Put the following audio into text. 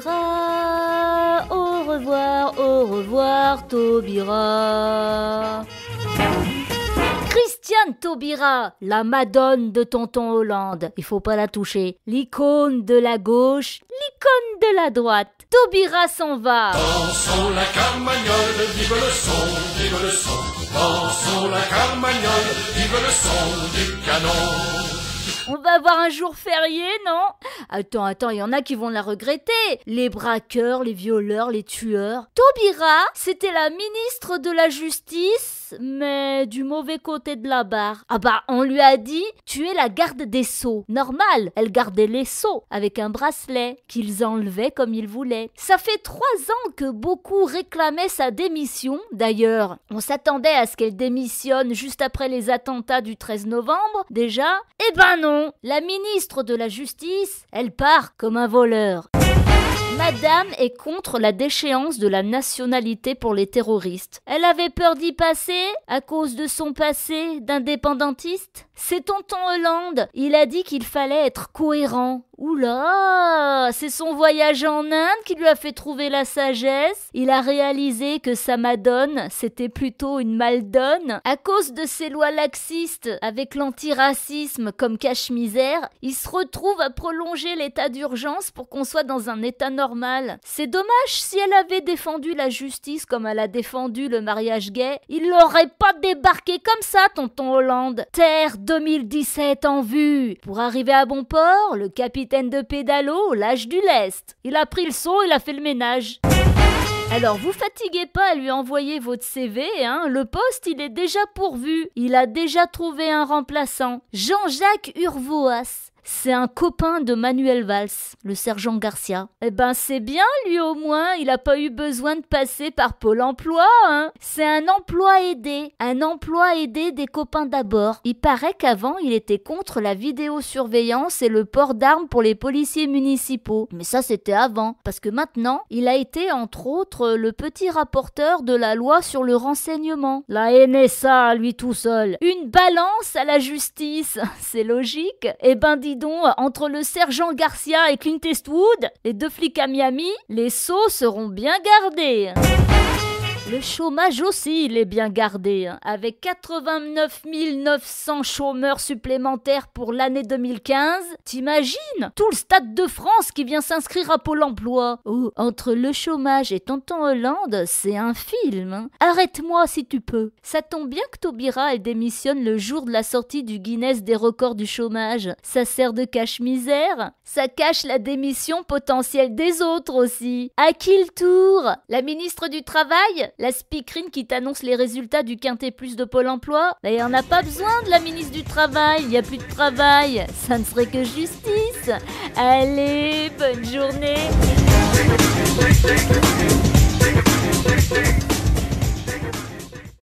Taubira, au revoir Taubira. Christiane Taubira, la madone de tonton Hollande, il faut pas la toucher. L'icône de la gauche, l'icône de la droite. Taubira s'en va. Dansons la carmagnole, vive le son, vive le son. Dansons la carmagnole, vive le son du canon. On va avoir un jour férié, non? Attends, il y en a qui vont la regretter. Les braqueurs, les violeurs, les tueurs. Taubira, c'était la ministre de la Justice, mais du mauvais côté de la barre. Ah bah, on lui a dit, tu es la garde des sceaux. Normal, elle gardait les sceaux avec un bracelet qu'ils enlevaient comme ils voulaient. Ça fait 3 ans que beaucoup réclamaient sa démission. D'ailleurs, on s'attendait à ce qu'elle démissionne juste après les attentats du 13 novembre, déjà. Eh ben non, la ministre de la Justice, elle part comme un voleur. Madame est contre la déchéance de la nationalité pour les terroristes. Elle avait peur d'y passer à cause de son passé d'indépendantiste. C'est tonton Hollande, il a dit qu'il fallait être cohérent. Oula, c'est son voyage en Inde qui lui a fait trouver la sagesse. Il a réalisé que sa madone, c'était plutôt une maldonne. À cause de ses lois laxistes avec l'antiracisme comme cache-misère, il se retrouve à prolonger l'état d'urgence pour qu'on soit dans un état normal. C'est dommage, si elle avait défendu la justice comme elle a défendu le mariage gay, il l'aurait pas débarqué comme ça, tonton Hollande. Terre 2017 en vue. Pour arriver à bon port, le capitaine de pédalo, l'âge du lest. Il a pris le seau, il a fait le ménage. Alors, vous fatiguez pas à lui envoyer votre CV, hein. Le poste, il est déjà pourvu. Il a déjà trouvé un remplaçant. Jean-Jacques Urvoas. C'est un copain de Manuel Valls, le sergent Garcia. Eh ben, c'est bien, lui au moins, il a pas eu besoin de passer par Pôle emploi, hein. C'est un emploi aidé des copains d'abord. Il paraît qu'avant, il était contre la vidéosurveillance et le port d'armes pour les policiers municipaux. Mais ça, c'était avant. Parce que maintenant, il a été, entre autres, le petit rapporteur de la loi sur le renseignement. La NSA, lui tout seul. Une balance à la justice. C'est logique. Eh ben, dis donc, entre le sergent Garcia et Clint Eastwood, les 2 flics à Miami, les sceaux seront bien gardés. Le chômage aussi, il est bien gardé, avec 89 900 chômeurs supplémentaires pour l'année 2015. T'imagines? Tout le stade de France qui vient s'inscrire à Pôle emploi. Oh, entre le chômage et tonton Hollande, c'est un film, hein. Arrête-moi si tu peux. Ça tombe bien que Taubira, elle démissionne le jour de la sortie du Guinness des records du chômage. Ça sert de cache-misère. Ça cache la démission potentielle des autres aussi. À qui le tour? La ministre du Travail? La speakerine qui t'annonce les résultats du Quintet Plus de Pôle emploi? Bah, y en a pas besoin de la ministre du Travail, y a plus de travail. Ça ne serait que justice. Allez, bonne journée.